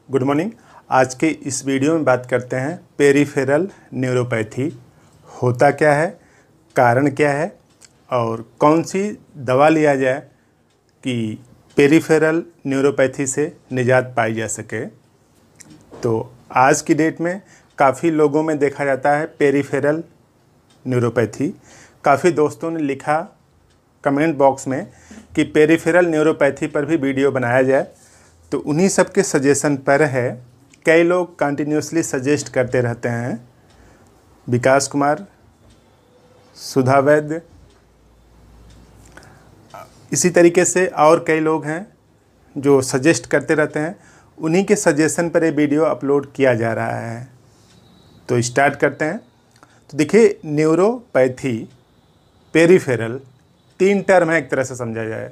Good morning. आज के इस वीडियो में बात करते हैं पेरिफेरल न्यूरोपैथी होता क्या है, कारण क्या है और कौन सी दवा लिया जाए कि पेरिफेरल न्यूरोपैथी से निजात पाई जा सके। तो आज की डेट में काफ़ी लोगों में देखा जाता है पेरिफेरल न्यूरोपैथी। काफ़ी दोस्तों ने लिखा कमेंट बॉक्स में कि पेरिफेरल न्यूरोपैथी पर भी वीडियो बनाया जाए, तो उन्हीं सब के सजेशन पर है। कई लोग कंटिन्यूसली सजेस्ट करते रहते हैं, विकास कुमार, सुधा वैद्य, इसी तरीके से और कई लोग हैं जो सजेस्ट करते रहते हैं। उन्हीं के सजेशन पर ये वीडियो अपलोड किया जा रहा है। तो स्टार्ट करते हैं। तो देखिए, न्यूरोपैथी पेरिफेरल तीन टर्म है, एक तरह से समझा जाए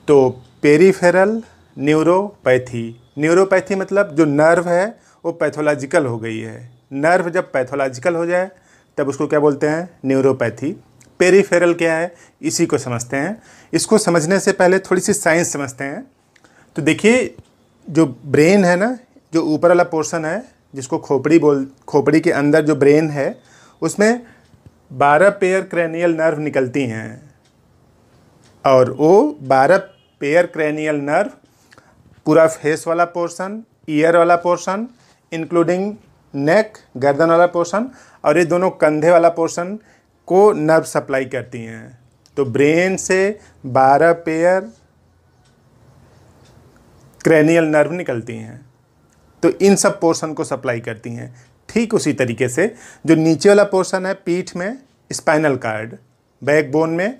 तो। पेरिफेरल न्यूरोपैथी मतलब जो नर्व है वो पैथोलॉजिकल हो गई है। नर्व जब पैथोलॉजिकल हो जाए तब उसको क्या बोलते हैं, न्यूरोपैथी। पेरिफेरल क्या है, इसी को समझते हैं। इसको समझने से पहले थोड़ी सी साइंस समझते हैं। तो देखिए, जो ब्रेन है ना, जो ऊपर वाला पोर्शन है जिसको खोपड़ी के अंदर जो ब्रेन है, उसमें 12 पेयर क्रैनियल नर्व निकलती हैं और वो 12 पेयर क्रैनियल नर्व पूरा फेस वाला पोर्शन, ईयर वाला पोर्शन, इंक्लूडिंग नेक, गर्दन वाला पोर्शन और ये दोनों कंधे वाला पोर्शन को नर्व सप्लाई करती हैं। तो ब्रेन से 12 पेयर क्रैनियल नर्व निकलती हैं, तो इन सब पोर्शन को सप्लाई करती हैं। ठीक उसी तरीके से जो नीचे वाला पोर्शन है पीठ में, स्पाइनल कार्ड, बैकबोन में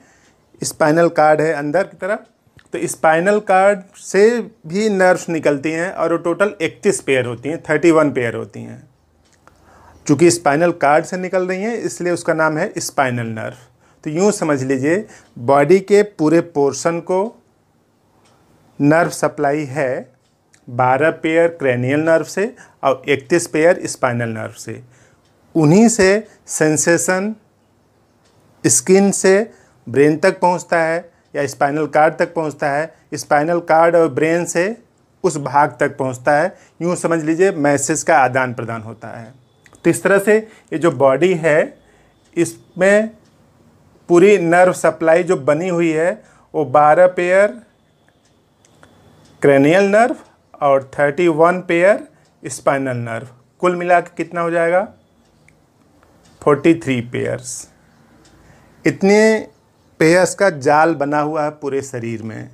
स्पाइनल कार्ड है अंदर की तरफ, तो स्पाइनल कार्ड से भी नर्व्स निकलती हैं और वो टोटल 31 पेयर होती हैं, 31 पेयर होती हैं। चूँकि स्पाइनल कार्ड से निकल रही हैं इसलिए उसका नाम है स्पाइनल नर्व। तो यूँ समझ लीजिए, बॉडी के पूरे पोर्शन को नर्व सप्लाई है 12 पेयर क्रैनियल नर्व से और 31 पेयर स्पाइनल नर्व से। उन्हीं से सेंसेशन स्किन से ब्रेन तक पहुंचता है या स्पाइनल कार्ड तक पहुंचता है, स्पाइनल कार्ड और ब्रेन से उस भाग तक पहुंचता है। यूँ समझ लीजिए मैसेज का आदान प्रदान होता है। तो इस तरह से ये जो बॉडी है इसमें पूरी नर्व सप्लाई जो बनी हुई है वो 12 पेयर क्रैनियल नर्व और 31 पेयर स्पाइनल नर्व, कुल मिला के कितना हो जाएगा, 43 पेयर्स। इतने पेयर्स का जाल बना हुआ है पूरे शरीर में,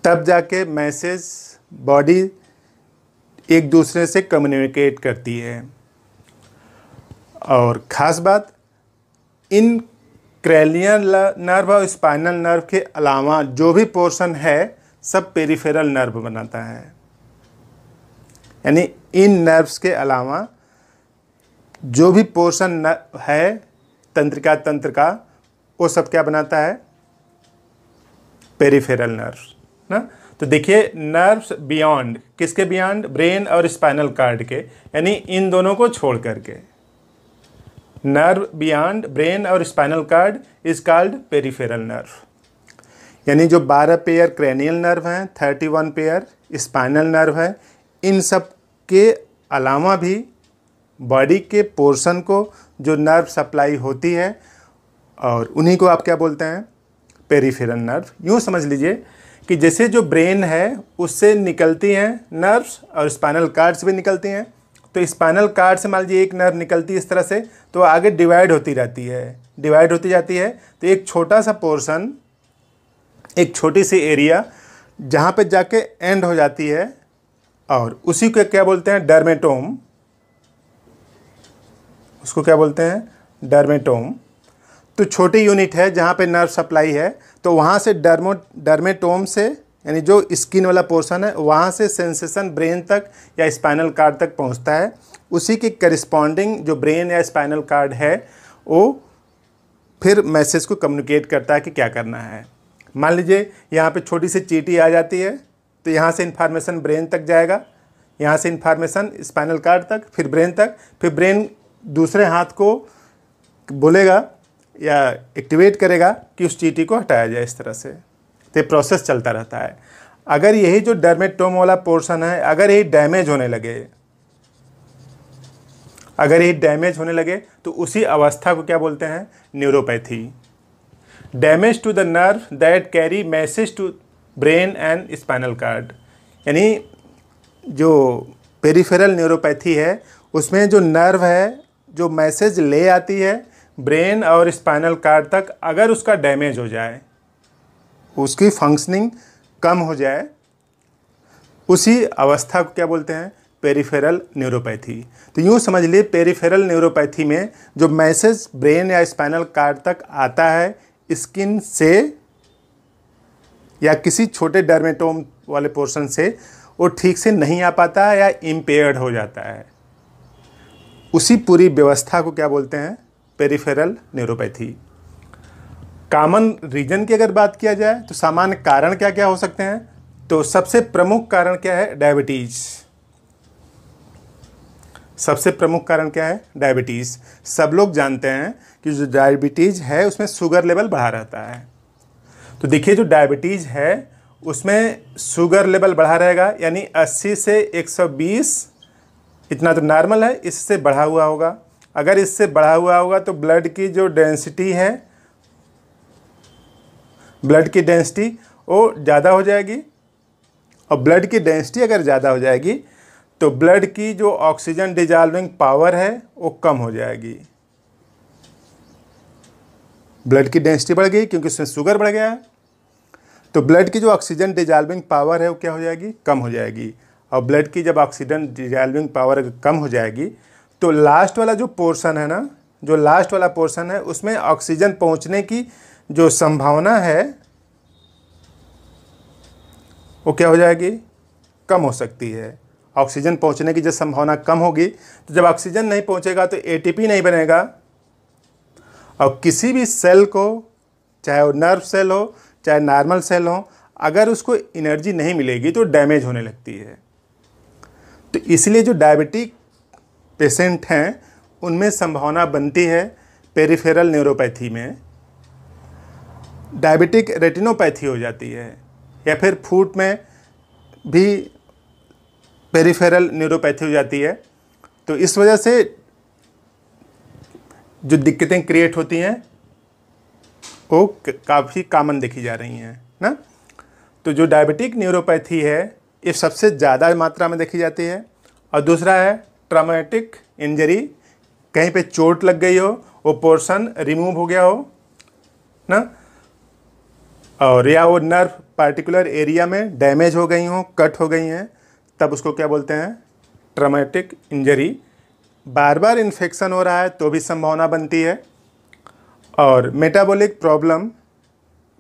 तब जाके मैसेज बॉडी एक दूसरे से कम्युनिकेट करती है। और ख़ास बात, इन क्रैनियल नर्व और स्पाइनल नर्व के अलावा जो भी पोर्शन है सब पेरिफेरल नर्व बनाता है। यानी इन नर्व्स के अलावा जो भी पोर्शन है तंत्रिका तंत्र का, वो सब क्या बनाता है, पेरिफेरल नर्व ना। तो देखिए, नर्व्स बियॉन्ड, किसके बियॉन्ड, ब्रेन और स्पाइनल कार्ड के, यानी इन दोनों को छोड़ करके नर्व बियॉन्ड ब्रेन और spinal cord is called peripheral nerve. यानी जो 12 पेयर क्रैनियल नर्व हैं, 31 पेयर स्पाइनल नर्व है, इन सब के अलावा भी बॉडी के पोर्शन को जो नर्व सप्लाई होती है और उन्हीं को आप क्या बोलते हैं, पेरिफेरल नर्व। यूँ समझ लीजिए कि जैसे जो ब्रेन है उससे निकलती हैं नर्व्स और स्पाइनल कार्ड से भी निकलती हैं। तो स्पाइनल कार्ड से मान लीजिए एक नर्व निकलती है इस तरह से, तो आगे डिवाइड होती रहती है, डिवाइड होती जाती है। तो एक छोटा सा पोर्शन, एक छोटी सी एरिया जहाँ पे जाके एंड हो जाती है और उसी को क्या बोलते हैं, डर्मेटोम। उसको क्या बोलते हैं, डर्मेटोम। तो छोटी यूनिट है जहाँ पे नर्व सप्लाई है, तो वहाँ से डर्मेटोम से, यानी जो स्किन वाला पोर्शन है, वहाँ से सेंसेशन ब्रेन तक या स्पाइनल कार्ड तक पहुँचता है। उसी के करिस्पॉन्डिंग जो ब्रेन या स्पाइनल कार्ड है वो फिर मैसेज को कम्युनिकेट करता है कि क्या करना है। मान लीजिए यहाँ पे छोटी सी चींटी आ जाती है, तो यहाँ से इन्फॉर्मेशन ब्रेन तक जाएगा, यहाँ से इन्फॉर्मेशन स्पाइनल कार्ड तक, फिर ब्रेन तक, फिर ब्रेन दूसरे हाथ को बोलेगा या एक्टिवेट करेगा कि उस चींटी को हटाया जाए। इस तरह से तो ये प्रोसेस चलता रहता है। अगर यही जो डर्मेटोम वाला पोर्शन है, अगर ये डैमेज होने लगे, अगर ये डैमेज होने लगे तो उसी अवस्था को क्या बोलते हैं? Neuropathy. Damage to the nerve that carry message to brain and spinal cord. यानी जो पेरिफेरल न्यूरोपैथी है उसमें जो नर्व है जो मैसेज ले आती है ब्रेन और स्पाइनल कार्ड तक, अगर उसका डैमेज हो जाए, उसकी फंक्शनिंग कम हो जाए, उसी अवस्था को क्या बोलते हैं? Peripheral neuropathy. तो यूँ समझ लिए पेरिफेरल न्यूरोपैथी में जो मैसेज ब्रेन या स्पाइनल कार्ड तक आता है स्किन से या किसी छोटे डर्मेटोम वाले पोर्शन से, वो ठीक से नहीं आ पाता है या इम्पेयर्ड हो जाता है। उसी पूरी व्यवस्था को क्या बोलते हैं? Peripheral neuropathy. कॉमन रीजन की अगर बात किया जाए तो सामान्य कारण क्या क्या हो सकते हैं? तो सबसे प्रमुख कारण क्या है? डायबिटीज़। सबसे प्रमुख कारण क्या है? डायबिटीज़। सब लोग जानते हैं कि जो डायबिटीज़ है उसमें शुगर लेवल बढ़ा रहता है। तो देखिए जो डायबिटीज़ है उसमें शुगर लेवल बढ़ा रहेगा, यानी 80 से 120 इतना तो नॉर्मल है, इससे बढ़ा हुआ होगा। अगर इससे बढ़ा हुआ होगा तो ब्लड की जो डेंसिटी है, ब्लड की डेंसिटी वो ज़्यादा हो जाएगी, और ब्लड की डेंसिटी अगर ज़्यादा हो जाएगी तो ब्लड की जो ऑक्सीजन डिजॉल्विंग पावर है वो कम हो जाएगी। ब्लड की डेंसिटी बढ़ गई क्योंकि उसमें शुगर बढ़ गया है, तो ब्लड की जो ऑक्सीजन डिजॉल्विंग पावर है वो क्या हो जाएगी? कम हो जाएगी। और ब्लड की जब ऑक्सीजन डिजॉल्विंग पावर कम हो जाएगी तो लास्ट वाला जो पोर्शन है ना, जो लास्ट वाला पोर्शन है उसमें ऑक्सीजन पहुंचने की जो संभावना है वो क्या हो जाएगी? कम हो सकती है। ऑक्सीजन पहुंचने की जब संभावना कम होगी तो जब ऑक्सीजन नहीं पहुंचेगा तो एटीपी नहीं बनेगा, और किसी भी सेल को, चाहे वो नर्व सेल हो चाहे नॉर्मल सेल हो, अगर उसको एनर्जी नहीं मिलेगी तो डैमेज होने लगती है। तो इसलिए जो डायबिटिक पेशेंट हैं उनमें संभावना बनती है पेरिफेरल न्यूरोपैथी में डायबिटिक रेटिनोपैथी हो जाती है, या फिर फूट में भी पेरिफेरल न्यूरोपैथी हो जाती है। तो इस वजह से जो दिक्कतें क्रिएट होती हैं वो काफ़ी कॉमन देखी जा रही हैं ना। तो जो डायबिटिक न्यूरोपैथी है ये सबसे ज़्यादा मात्रा में देखी जाती है। और दूसरा है ट्रॉमेटिक इंजरी, कहीं पे चोट लग गई हो, वो पोर्शन रिमूव हो गया हो ना, और या वो नर्व पार्टिकुलर एरिया में डैमेज हो गई हो, कट हो गई हैं, तब उसको क्या बोलते हैं? Traumatic injury. बार बार इन्फेक्शन हो रहा है तो भी संभावना बनती है। और मेटाबॉलिक प्रॉब्लम,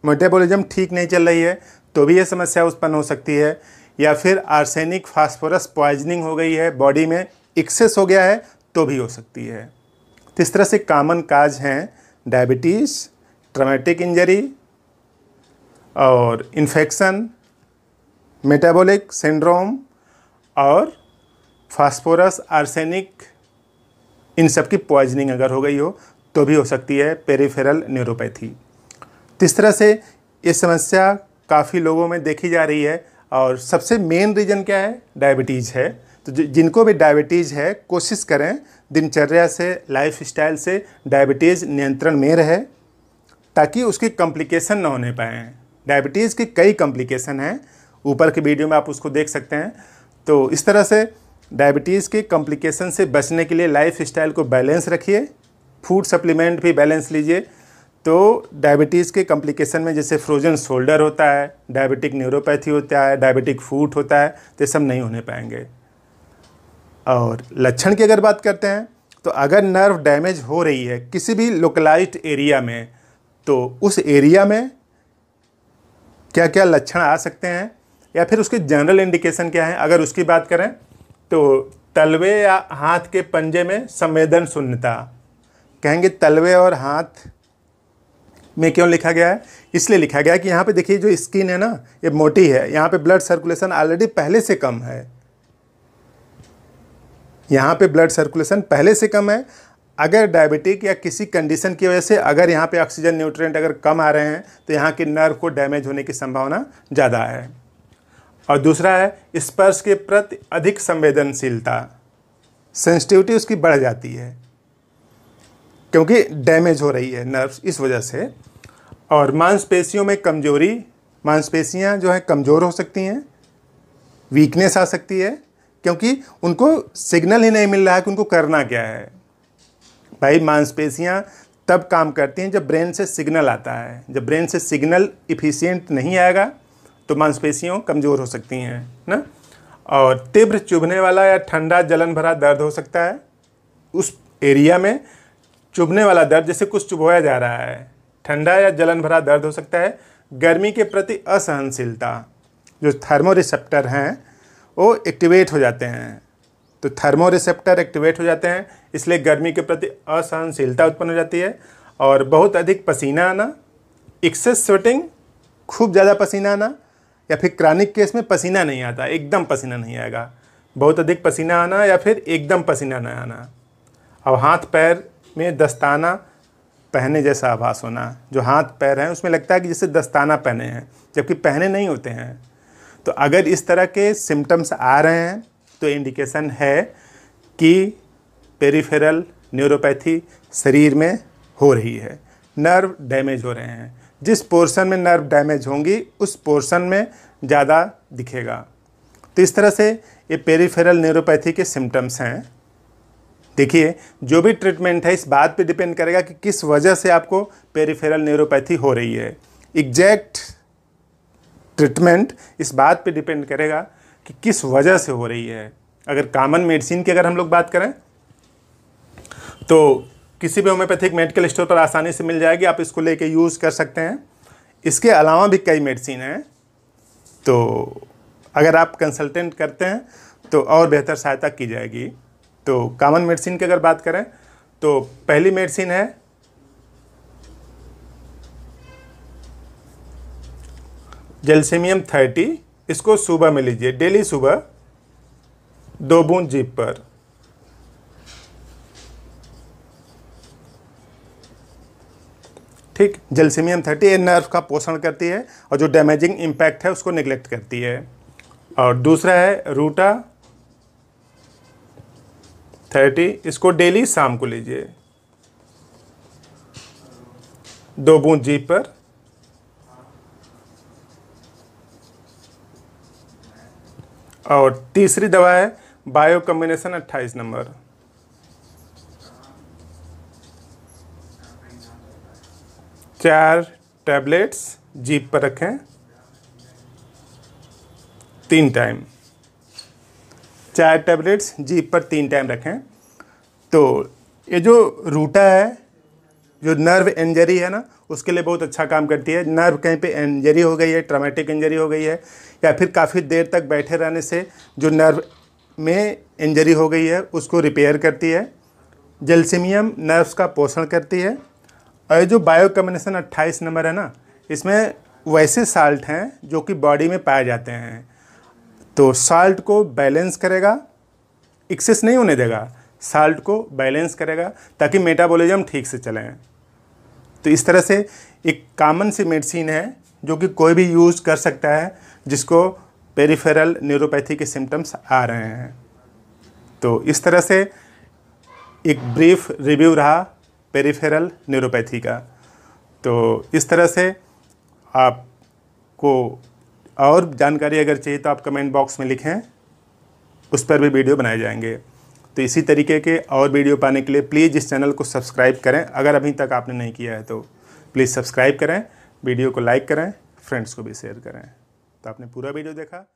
मेटाबॉलिज्म ठीक नहीं चल रही है तो भी ये समस्या उत्पन्न हो सकती है। या फिर आर्सेनिक फास्फोरस पॉइजनिंग हो गई है, बॉडी में एक्सेस हो गया है तो भी हो सकती है। तो इस तरह से कॉमन काज हैं डायबिटीज़, ट्रॉमेटिक इंजरी और इन्फेक्शन, मेटाबॉलिक सिंड्रोम और फास्फोरस, आर्सेनिक, इन सब की पॉइजनिंग अगर हो गई हो तो भी हो सकती है पेरिफेरल न्यूरोपैथी। तो इस तरह से ये समस्या काफ़ी लोगों में देखी जा रही है। और सबसे मेन रीज़न क्या है? डायबिटीज़ है। तो जिनको भी डायबिटीज़ है कोशिश करें दिनचर्या से, लाइफस्टाइल से डायबिटीज़ नियंत्रण में रहे ताकि उसकी कॉम्प्लिकेशन ना होने पाएँ। डायबिटीज़ की कई कॉम्प्लिकेशन हैं, ऊपर की वीडियो में आप उसको देख सकते हैं। तो इस तरह से डायबिटीज़ के कॉम्प्लिकेशन से बचने के लिए लाइफस्टाइल को बैलेंस रखिए, फूड सप्लीमेंट भी बैलेंस लीजिए। तो डायबिटीज़ के कॉम्प्लिकेशन में जैसे फ्रोजन शोल्डर होता है, डायबिटिक न्यूरोपैथी होता है, डायबिटिक फूट होता है, तो ये सब नहीं होने पाएंगे। और लक्षण की अगर बात करते हैं तो अगर नर्व डैमेज हो रही है किसी भी लोकलाइज्ड एरिया में तो उस एरिया में क्या क्या लक्षण आ सकते हैं या फिर उसके जनरल इंडिकेशन क्या है, अगर उसकी बात करें तो तलवे या हाथ के पंजे में संवेदन शून्यता। कहेंगे तलवे और हाथ में क्यों लिखा गया है? इसलिए लिखा गया है कि यहाँ पे देखिए जो स्किन है ना ये मोटी है, यहाँ पे ब्लड सर्कुलेशन ऑलरेडी पहले से कम है, यहाँ पे ब्लड सर्कुलेशन पहले से कम है। अगर डायबिटिक या किसी कंडीशन की वजह से अगर यहाँ पे ऑक्सीजन न्यूट्रिएंट अगर कम आ रहे हैं तो यहाँ के नर्व को डैमेज होने की संभावना ज़्यादा है। और दूसरा है स्पर्श के प्रति अधिक संवेदनशीलता, सेंसिटिविटी उसकी बढ़ जाती है क्योंकि डैमेज हो रही है नर्व्स इस वजह से। और मांसपेशियों में कमजोरी, मांसपेशियां जो है कमज़ोर हो सकती हैं, वीकनेस आ सकती है क्योंकि उनको सिग्नल ही नहीं मिल रहा है कि उनको करना क्या है। भाई मांसपेशियां तब काम करती हैं जब ब्रेन से सिग्नल आता है, जब ब्रेन से सिग्नल इफ़िशिएंट नहीं आएगा तो मांसपेशियों कमज़ोर हो सकती हैं ना। और तीव्र चुभने वाला या ठंडा जलन भरा दर्द हो सकता है, उस एरिया में चुभने वाला दर्द, जैसे कुछ चुभोया जा रहा है, ठंडा या जलन भरा दर्द हो सकता है। गर्मी के प्रति असहनशीलता, जो थर्मोरिसेप्टर हैं वो एक्टिवेट हो जाते हैं, तो थर्मोरिसेप्टर एक्टिवेट हो जाते हैं इसलिए गर्मी के प्रति असहनशीलता उत्पन्न हो जाती है। और बहुत अधिक पसीना आना, एक्सेस स्वेटिंग, खूब ज़्यादा पसीना आना, या फिर क्रॉनिक केस में पसीना नहीं आता, एकदम पसीना नहीं आएगा, बहुत अधिक पसीना आना या फिर एकदम पसीना न आना। और हाथ पैर में दस्ताना पहने जैसा आभास होना, जो हाथ पैर हैं उसमें लगता है कि जैसे दस्ताना पहने हैं जबकि पहने नहीं होते हैं। तो अगर इस तरह के सिम्टम्स आ रहे हैं तो इंडिकेशन है कि पेरिफेरल न्यूरोपैथी शरीर में हो रही है, नर्व डैमेज हो रहे हैं। जिस पोर्शन में नर्व डैमेज होंगी उस पोर्शन में ज़्यादा दिखेगा। तो इस तरह से ये पेरिफेरल न्यूरोपैथी के सिम्टम्स हैं। देखिए, जो भी ट्रीटमेंट है इस बात पे डिपेंड करेगा कि किस वजह से आपको पेरिफेरल न्यूरोपैथी हो रही है। एग्जैक्ट ट्रीटमेंट इस बात पे डिपेंड करेगा कि किस वजह से हो रही है। अगर कॉमन मेडिसिन की अगर हम लोग बात करें तो किसी भी होम्योपैथिक मेडिकल स्टोर पर आसानी से मिल जाएगी, आप इसको लेके यूज़ कर सकते हैं। इसके अलावा भी कई मेडिसिन हैं, तो अगर आप कंसल्टेंट करते हैं तो और बेहतर सहायता की जाएगी। तो कॉमन मेडिसिन की अगर बात करें तो पहली मेडिसिन है जैल्सीमियम 30। इसको सुबह में लीजिए, डेली सुबह 2 बूंद जीभ पर। ठीक, जैल्सीमियम 30 ये नर्व का पोषण करती है और जो डैमेजिंग इम्पैक्ट है उसको निगलेक्ट करती है। और दूसरा है रूटा 30, इसको डेली शाम को लीजिए, 2 बूंद जीभ पर। और तीसरी दवा है बायो कॉम्बिनेशन 28 नंबर। चार टैबलेट्स जीभ पर रखें 3 टाइम, 4 टैबलेट्स जीभ पर 3 टाइम रखें। तो ये जो रूटा है, जो नर्व इंजरी है ना, उसके लिए बहुत अच्छा काम करती है। नर्व कहीं पे इंजरी हो गई है, ट्रॉमेटिक इंजरी हो गई है, या फिर काफ़ी देर तक बैठे रहने से जो नर्व में इंजरी हो गई है उसको रिपेयर करती है। जैल्सीमियम नर्व्स का पोषण करती है। और जो बायो कॉम्बिनेशन 28 नंबर है ना, इसमें वैसे साल्ट हैं जो कि बॉडी में पाए जाते हैं, तो साल्ट को बैलेंस करेगा, एक्सेस नहीं होने देगा, साल्ट को बैलेंस करेगा ताकि मेटाबॉलिज्म ठीक से चले। तो इस तरह से एक कॉमन सी मेडिसिन है जो कि कोई भी यूज़ कर सकता है जिसको पेरिफेरल न्यूरोपैथी के सिम्टम्स आ रहे हैं। तो इस तरह से एक ब्रीफ रिव्यू रहा पेरिफेरल न्यूरोपैथी का। तो इस तरह से आपको और जानकारी अगर चाहिए तो आप कमेंट बॉक्स में लिखें, उस पर भी वीडियो बनाए जाएंगे। तो इसी तरीके के और वीडियो पाने के लिए प्लीज़ इस चैनल को सब्सक्राइब करें। अगर अभी तक आपने नहीं किया है तो प्लीज़ सब्सक्राइब करें, वीडियो को लाइक करें, फ्रेंड्स को भी शेयर करें। तो आपने पूरा वीडियो देखा।